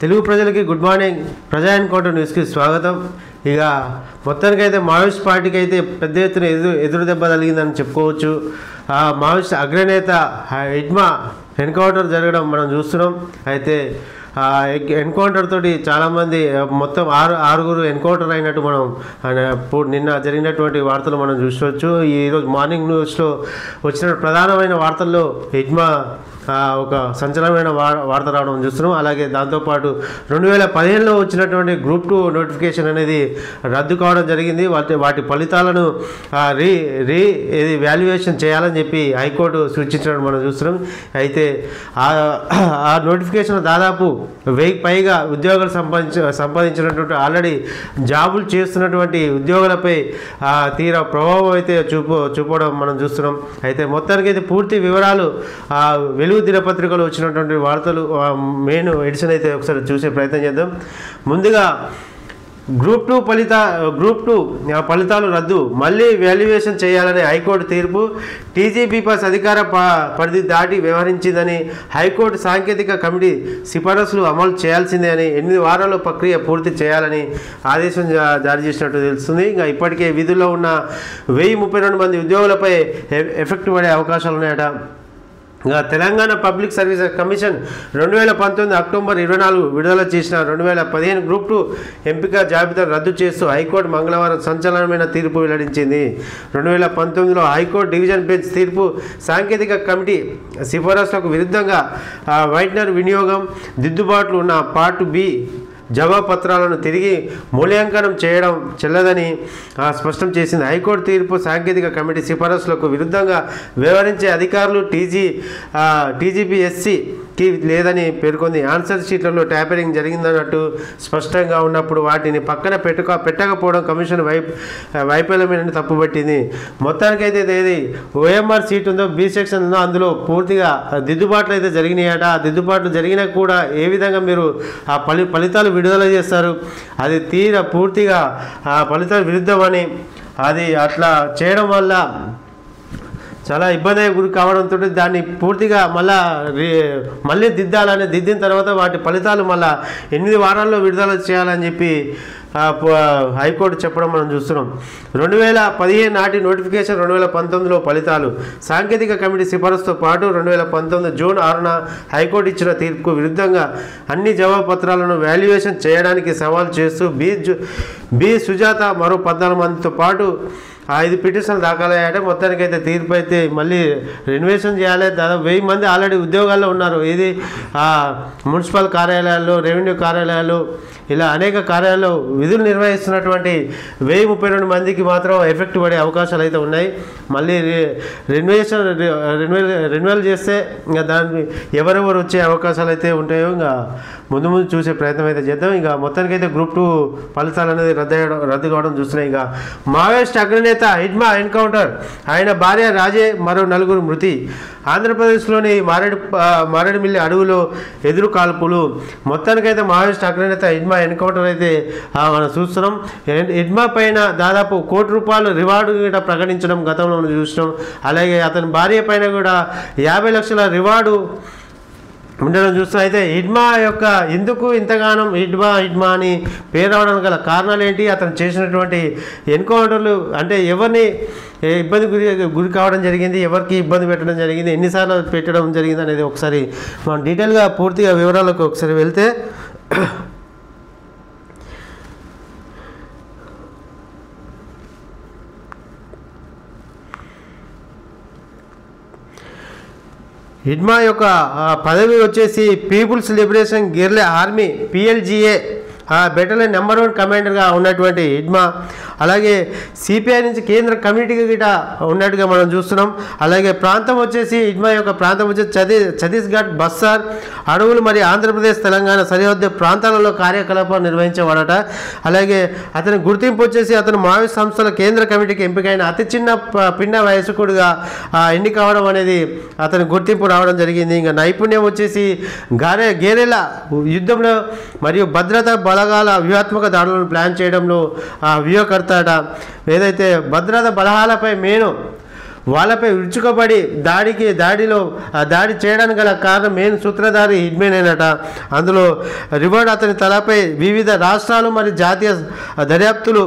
తెలుగు ప్రజలకి good morning. ప్రజా encounter న్యూస్కి స్వాగతం. ఇక మొత్తానికైతే మావోయిస్ట్ పార్టీకి అయితే పెద్ద ఎత్తున ఎదురు దెబ్బ తగిలిందని చెప్పుకోవచ్చు. మావోయిస్ట్ అగ్రనేత హిడ్మా ఎన్కౌంటర్ జరగడం మనం చూస్తున్నాం. అయితే ఎన్కౌంటర్ తోటి చాలామంది మొత్తం ఆరుగురు ఎన్కౌంటర్ అయినట్టు మనం నిన్న జరిగినటువంటి వార్తలు మనం చూసుకోవచ్చు. ఈరోజు మార్నింగ్ న్యూస్లో వచ్చిన ప్రధానమైన వార్తల్లో హిడ్మా ఒక సంచలనమైన వార్త రావడం చూస్తున్నాం. అలాగే దాంతోపాటు 2015లో వచ్చినటువంటి గ్రూప్ 2 నోటిఫికేషన్ అనేది రద్దు కావడం జరిగింది. వాటి ఫలితాలను వాల్యుయేషన్ చేయాలని చెప్పి హైకోర్టు సూచించడం మనం చూస్తున్నాం. అయితే ఆ నోటిఫికేషన్ దాదాపు 1000 పైగా ఉద్యోగాలు సంపాదించినటువంటి ఆల్రెడీ జాబులు చేస్తున్నటువంటి ఉద్యోగులపై తీవ్ర ప్రభావం అయితే చూపడం మనం చూస్తున్నాం. అయితే మొత్తానికి అయితే పూర్తి వివరాలు వెలుగు దినపత్రికలో వచ్చినటువంటి వార్తలు మెయిన్ ఎడిషన్ అయితే ఒకసారి చూసే ప్రయత్నం చేద్దాం. ముందుగా గ్రూప్ 2 ఫలితాలు రద్దు, మళ్ళీ వాల్యుయేషన్ చేయాలనే హైకోర్టు తీర్పు. టీజీపీఎస్ అధికార పరిధి దాటి వ్యవహరించిందని హైకోర్టు సాంకేతిక కమిటీ సిఫారసులు అమలు చేయాల్సిందే అని 8 వారాల్లో ప్రక్రియ పూర్తి చేయాలని ఆదేశం జారీ చేసినట్టు తెలుస్తుంది. ఇంకా ఇప్పటికే విధుల్లో ఉన్న 1032 మంది ఉద్యోగులపై ఎఫెక్ట్ పడే అవకాశాలు ఉన్నాయట. Telangana public services commission 2019 October 24 విడుదల చేసిన 2015 గ్రూప్ 2 ఎంపిక జాబితా రద్దు చేస్తూ హైకోర్టు మంగళవారం సంచలనమైన తీర్పు వెల్లడించింది. 2019లో హైకోర్టు డివిజన్ బెంచ్ తీర్పు సాంకేతిక కమిటీ సిఫారసులకు విరుద్ధంగా వైట్నర్ వినియోగం దిద్దుబాట్లు ఉన్న పార్ట్ బి జవాబుపత్రాలను తిరిగి మూల్యాంకనం చేయడం చెల్లదని స్పష్టం చేసింది. హైకోర్టు తీర్పు సాంకేతిక కమిటీ సిఫారసులకు విరుద్ధంగా వ్యవహరించే అధికారులు టీజీపీఎస్సీకి లేదని పేర్కొంది. ఆన్సర్ షీట్లలో ట్యాపరింగ్ జరిగిందన్నట్టు స్పష్టంగా ఉన్నప్పుడు వాటిని పక్కన పెట్టకపోవడం కమిషన్ వైఫల్యమేనని తప్పుపట్టింది. మొత్తానికైతే ఏది ఓఎంఆర్ సీట్ ఉందో, బి సెక్షన్ ఉందో అందులో పూర్తిగా దిద్దుబాట్లు అయితే జరిగినాయట. ఆ దిద్దుబాట్లు జరిగినా కూడా ఏ విధంగా మీరు ఆ ఫలితాలు విడుదల చేస్తారు, అది పూర్తిగా ఆ ఫలితాలు విరుద్ధమని, అది అట్లా చేయడం వల్ల చాలా ఇబ్బంది గురి కావడంతో దాన్ని పూర్తిగా మళ్ళీ దిద్దిన తర్వాత వాటి ఫలితాలు మళ్ళీ 8 వారాల్లో విడుదల చేయాలని చెప్పి హైకోర్టు చెప్పడం మనం చూస్తున్నాం. 2015 నాటి నోటిఫికేషన్ 2019లో ఫలితాలు సాంకేతిక కమిటీ సిఫారసుతో పాటు 2019 జూన్ 6న హైకోర్టు ఇచ్చిన తీర్పుకు విరుద్ధంగా అన్ని జవాబు పత్రాలను వాల్యుయేషన్ చేయడానికి సవాల్ చేస్తూ బి సుజాత మరో 14 మందితో పాటు 5 పిటిషన్లు దాఖలయ్యాట. మొత్తానికైతే తీర్పు అయితే మళ్ళీ రెన్యువేషన్ చేయాలి. దాదాపు 1000 మంది ఆల్రెడీ ఉద్యోగాల్లో ఉన్నారు. ఇది మున్సిపల్ కార్యాలయాల్లో, రెవెన్యూ కార్యాలయాలు, ఇలా అనేక కార్యాలయాల్లో విధులు నిర్వహిస్తున్నటువంటి 1032 మందికి మాత్రం ఎఫెక్ట్ పడే అవకాశాలు అయితే ఉన్నాయి. మళ్ళీ రెన్యువల్ చేస్తే ఇంకా దాన్ని ఎవరెవరు వచ్చే అవకాశాలు అయితే ఉంటాయో ఇంకా ముందు చూసే ప్రయత్నం అయితే చేద్దాం. ఇక మొత్తానికైతే గ్రూప్ 2 ఫలితాలు అనేది రద్దు కావడం చూస్తున్నాయి. ఇక మావోయిస్ట్ అగ్రనేత హిడ్మా ఎన్కౌంటర్, ఆయన భార్య రాజే మరో 4 మృతి. ఆంధ్రప్రదేశ్లోని మారేడుమిల్లి అడవులో ఎదురు కాల్పులు. మొత్తానికైతే మావోయిస్ట్ అగ్రనేత హిడ్మా ఎన్కౌంటర్ అయితే మనం చూస్తున్నాం. హిడ్మా పైన దాదాపు ₹1 కోటి రివార్డు కూడా ప్రకటించడం గతంలో మనం చూసినాం. అలాగే అతని భార్య పైన కూడా 50 లక్షల రివార్డు ఉండడం చూస్తున్నాం. అయితే హిడ్మా యొక్క ఎందుకు ఇంతగానం హిడ్మా అని పేరు రావడానికి గల కారణాలు ఏంటి, అతను చేసినటువంటి ఎన్కౌంటర్లు అంటే ఎవరిని ఇబ్బంది గురి కావడం జరిగింది, ఎవరికి ఇబ్బంది పెట్టడం జరిగింది, ఎన్నిసార్లు పెట్టడం జరిగింది అనేది ఒకసారి మనం డీటెయిల్గా పూర్తిగా వివరాలకు ఒకసారి వెళ్తే, హిడ్మా యొక్క పదవి వచ్చేసి people's liberation guerrilla army PLGA battalion number 1 కమాండర్గా ఉన్నటువంటి హిడ్మా, అలాగే సిపిఐ నుంచి కేంద్ర కమిటీకి గిట ఉన్నట్టుగా మనం చూస్తున్నాం. అలాగే ప్రాంతం వచ్చేసి హిడ్మా యొక్క ప్రాంతం వచ్చేసి ఛత్తీస్గఢ్, బస్సార్ అడవులు మరియు ఆంధ్రప్రదేశ్ తెలంగాణ సరిహద్దు ప్రాంతాలలో కార్యకలాపాలు నిర్వహించేవాడట. అలాగే అతని గుర్తింపు వచ్చేసి అతను మావోయిస్ట్ సంస్థల కేంద్ర కమిటీకి ఎంపికైన అతి చిన్న పిన్న వయస్కుడిగా ఎన్నిక కావడం అనేది అతని గుర్తింపు రావడం జరిగింది. ఇంకా నైపుణ్యం వచ్చేసి గెరిల్లా యుద్ధంలో మరియు భద్రతా బలగాల వ్యూహాత్మక దాడులను ప్లాన్ చేయడంలో వ్యూహకర్త. ఏదైతే భద్రతా బలగాలపై వాళ్ళపై విరుచుకబడి దాడి చేయడానికి గల కారణం మెయిన్ సూత్రధారి హిట్మెనేనట. అందులో రివార్డ్ అతని తలపై వివిధ రాష్ట్రాలు మరియు జాతీయ దర్యాప్తులు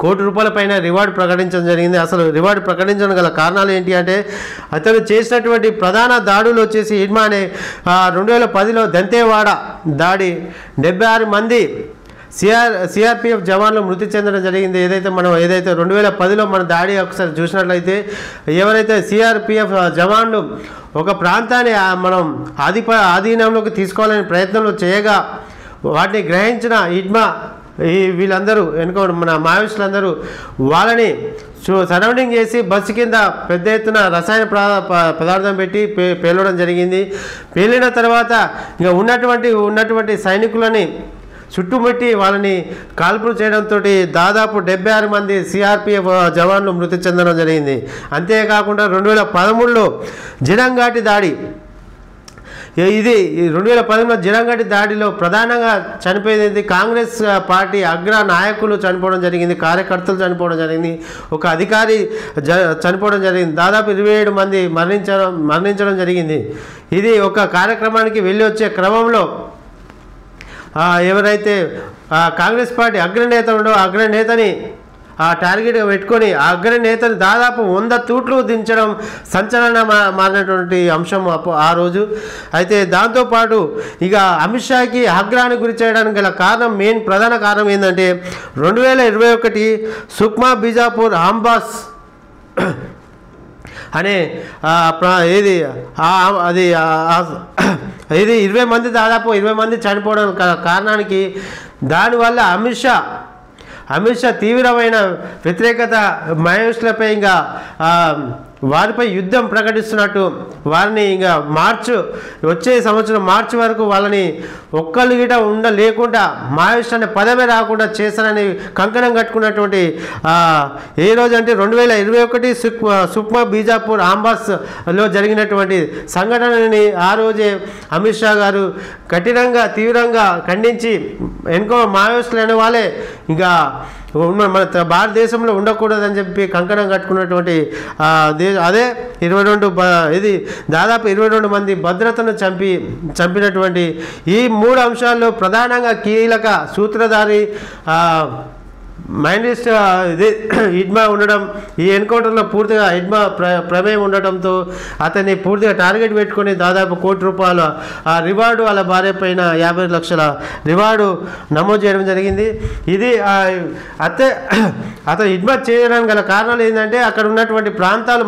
₹1 కోటి పైన రివార్డు ప్రకటించడం జరిగింది. అసలు రివార్డు ప్రకటించడం గల కారణాలు ఏంటి అంటే అతను చేసినటువంటి ప్రధాన దాడులు వచ్చేసి హిడ్మా అనే 2010లో దంతేవాడ దాడి 76 మంది సిఆర్పిఎఫ్ జవాన్లు మృతి చెందడం జరిగింది. ఏదైతే 2010లో మన దాడి ఒకసారి చూసినట్లయితే ఎవరైతే సిఆర్పిఎఫ్ జవాన్లు ఒక ప్రాంతాన్ని మనం ఆధీనంలోకి తీసుకోవాలని ప్రయత్నంలో చేయగా వాటిని గ్రహించిన హిడ్మా వీళ్ళందరూ మన మావోయిస్టులందరూ వాళ్ళని సరౌండింగ్ చేసి బస్సు కింద పెద్ద ఎత్తున రసాయన పదార్థం పెట్టి పేలవడం జరిగింది. పేలిన తర్వాత ఇంకా ఉన్నటువంటి సైనికులని చుట్టుముట్టి వాళ్ళని కాల్పులు చేయడంతో దాదాపు 76 మంది సిఆర్పిఎఫ్ జవాన్లు మృతి చెందడం జరిగింది. అంతేకాకుండా 2013లో జిరంఘాటి దాడి, ఇది 2013లో జిరంఘాటి దాడిలో ప్రధానంగా చనిపోయింది కాంగ్రెస్ పార్టీ అగ్ర నాయకులు చనిపోవడం జరిగింది, కార్యకర్తలు చనిపోవడం జరిగింది, ఒక అధికారి చనిపోవడం జరిగింది, దాదాపు 27 మంది మరణించడం జరిగింది. ఇది ఒక కార్యక్రమానికి వెళ్ళి వచ్చే క్రమంలో ఎవరైతే కాంగ్రెస్ పార్టీ అగ్రనేత ఉండో అగ్రనేతని టార్గెట్గా పెట్టుకొని ఆ అగ్రనేతని దాదాపు 100 తూట్లు దించడం సంచలనం మారినటువంటి అంశం ఆ రోజు. అయితే దాంతోపాటు ఇక అమిత్ షాకి ఆగ్రహానికి గురి చేయడానికి గల కారణం ప్రధాన కారణం ఏంటంటే 2021 సుక్మా బీజాపూర్ ఆంబాస్ అనే ఇది 20 మంది దాదాపు 20 మంది చనిపోవడం కారణానికి దానివల్ల అమిత్ షా తీవ్రమైన వ్యతిరేకత మావోయిస్టులపై ఇంకా వారిపై యుద్ధం ప్రకటిస్తున్నట్టు వారిని ఇంకా వచ్చే సంవత్సరం మార్చి వరకు వాళ్ళని ఒక్కళ్ళు గిట లేకుండా మావోయిస్ట్ అనే పదమే రాకుండా చేస్తారని కంకణం కట్టుకున్నటువంటి ఏ రోజు అంటే 2021 సుక్మా బీజాపూర్ ఆంబాస్లో జరిగినటువంటి సంఘటనని ఆ రోజే అమిత్ షా గారు తీవ్రంగా ఖండించి మావోయిస్టులు అనే వాళ్ళే ఇంకా మన భారతదేశంలో ఉండకూడదని చెప్పి కంకణం కట్టుకున్నటువంటి అదే దాదాపు 22 మంది భద్రతను చంపినటువంటి ఈ 3 అంశాల్లో ప్రధానంగా కీలక సూత్రధారి మైండిస్ట్ హిడ్మా ఉండడం, ఈ ఎన్కౌంటర్లో పూర్తిగా హిడ్మా ప్రమేయం ఉండటంతో అతన్ని పూర్తిగా టార్గెట్ పెట్టుకొని దాదాపు ₹1 కోటి రివార్డు వాళ్ళ భార్య పైన 50 లక్షల రివార్డు నమోదు చేయడం జరిగింది. ఇది అతను హిడ్మా చేయడానికి గల కారణాలు ఏంటంటే అక్కడ ఉన్నటువంటి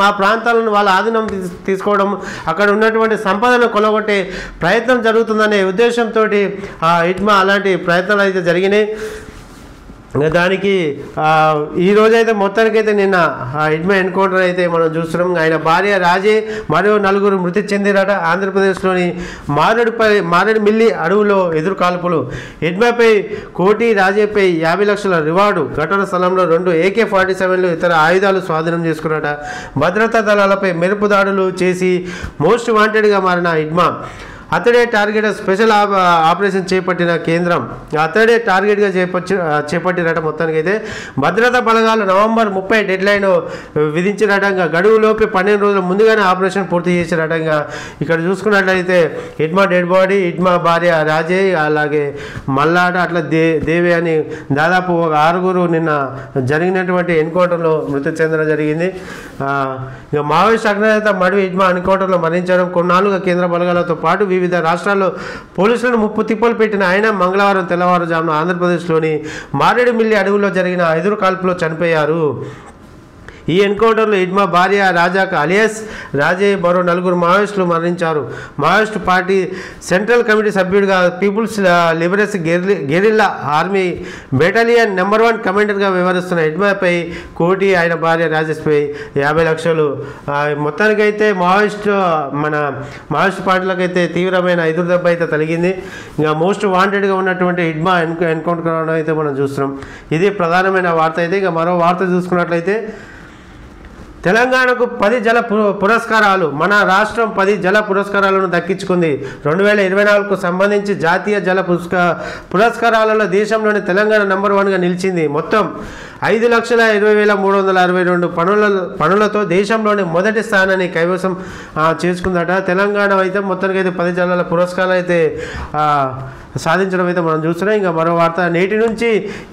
మా ప్రాంతాలను వాళ్ళ ఆధీనం తీసుకోవడం, అక్కడ ఉన్నటువంటి సంపదను కొలగొట్టే ప్రయత్నం జరుగుతుందనే ఉద్దేశంతో హిడ్మా అలాంటి ప్రయత్నాలు అయితే జరిగినాయి. దానికి ఈ రోజైతే మొత్తానికైతే నిన్న హిడ్మా ఎన్కౌంటర్ అయితే మనం చూస్తున్నాం. ఆయన భార్య రాజే మరో 4 మృతి చెందిరట. ఆంధ్రప్రదేశ్లోని మారేడుమిల్లి అడవులో ఎదురు కాల్పులు, హిడ్మాపై కోటి, రాజేపై 50 లక్షల రివార్డు, ఘటన స్థలంలో 2 AK-47లు ఇతర ఆయుధాలు స్వాధీనం చేసుకున్నట. భద్రతా దళాలపై మెరుపు దాడులు చేసి మోస్ట్ వాంటెడ్గా మారిన హిడ్మా అతడే టార్గెట్ స్పెషల్ ఆపరేషన్ చేపట్టిన కేంద్రం అతడే టార్గెట్గా చేపట్టినట. మొత్తానికైతే భద్రతా బలగాలు నవంబర్ 30 డెడ్లైన్ విధించినటంగా గడువులోపే 12 రోజుల ముందుగానే ఆపరేషన్ పూర్తి చేసినటంగా. ఇక్కడ చూసుకున్నట్లయితే హిడ్మా డెడ్ బాడీ, హిడ్మా భార్య రాజే, అలాగే మల్లాడ అట్లా దేవి అని దాదాపు 6 నిన్న జరిగినటువంటి ఎన్కౌంటర్లో మృతి చెందడం జరిగింది. ఇక మావోయిస్ట్ అగ్రనేత మడువి హిడ్మా ఎన్కౌంటర్లో మరణించడం, కొన్నాళ్ళుగా కేంద్ర బలగాలతో పాటు వివిధ రాష్ట్రాల్లో పోలీసులను ముప్పు తిప్పలు పెట్టిన ఆయన మంగళవారం తెల్లవారుజామున ఆంధ్రప్రదేశ్లోని మారేడుమిల్లి అడవుల్లో జరిగిన ఎదురు కాల్పులో చనిపోయారు. ఈ ఎన్కౌంటర్లో హిడ్మా భార్య రాజాక అలియాస్ రాజే మరో 4 మావోయిస్టులు మరణించారు. మావోయిస్టు పార్టీ సెంట్రల్ కమిటీ సభ్యుడిగా people's liberation guerrilla army battalion number 1 కమాండర్గా వ్యవహరిస్తున్న హిడ్మాపై కోటి, ఆయన భార్య రాజేష్పై 50 లక్షలు. మొత్తానికైతే మావోయిస్ట్ పార్టీలకైతే తీవ్రమైన ఎదురు దెబ్బ అయితే తగిలింది. ఇంకా మోస్ట్ వాంటెడ్గా ఉన్నటువంటి హిడ్మా ఎన్కౌంటర్ కావడం అయితే మనం చూస్తున్నాం. ఇది ప్రధానమైన వార్త అయితే. ఇక మరో వార్త చూసుకున్నట్లయితే తెలంగాణకు 10 జల పురస్కారాలు, మన రాష్ట్రం 10 జల పురస్కారాలను దక్కించుకుంది. 2024కు సంబంధించి జాతీయ జల పురస్కారాలలో దేశంలోని తెలంగాణ నెంబర్ 1గా నిలిచింది. మొత్తం 5,20,362 పనులతో దేశంలోని మొదటి స్థానాన్ని కైవసం చేసుకుందట. తెలంగాణ అయితే మొత్తానికైతే 10 జిల్లాల పురస్కారాలు అయితే సాధించడం అయితే మనం చూస్తున్నాం. ఇంకా మరో వార్త, నేటి నుంచి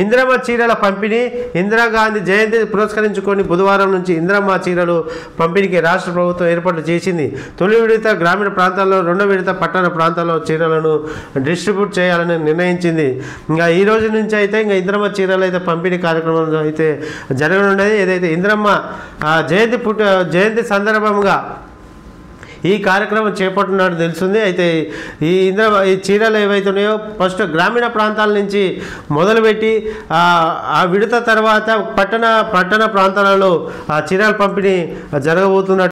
ఇందిరమ్మ చీరల పంపిణీ. ఇందిరాగాంధీ జయంతి పురస్కరించుకొని బుధవారం నుంచి ఇందిరమ్మ చీరలు పంపిణీకి రాష్ట్ర ప్రభుత్వం ఏర్పాట్లు చేసింది. తొలి విడత గ్రామీణ ప్రాంతాల్లో, రెండో విడత పట్టణ ప్రాంతాల్లో చీరలను డిస్ట్రిబ్యూట్ చేయాలని నిర్ణయించింది. ఇంకా ఈ రోజు నుంచి అయితే ఇంకా ఇందిరమ్మ చీరలు అయితే పంపిణీ కార్యక్రమం అయితే జరగనున్నది. ఏదైతే ఇందిరమ్మ జయంతి సందర్భంగా ఈ కార్యక్రమం చేపట్టినట్టు తెలుస్తుంది. అయితే ఈ చీరలు ఏవైతే ఉన్నాయో ఫస్ట్ గ్రామీణ ప్రాంతాల నుంచి మొదలుపెట్టి ఆ విడత తర్వాత పట్టణ ప్రాంతాలలో ఆ చీరల పంపిణీ జరగబోతున్నట్టు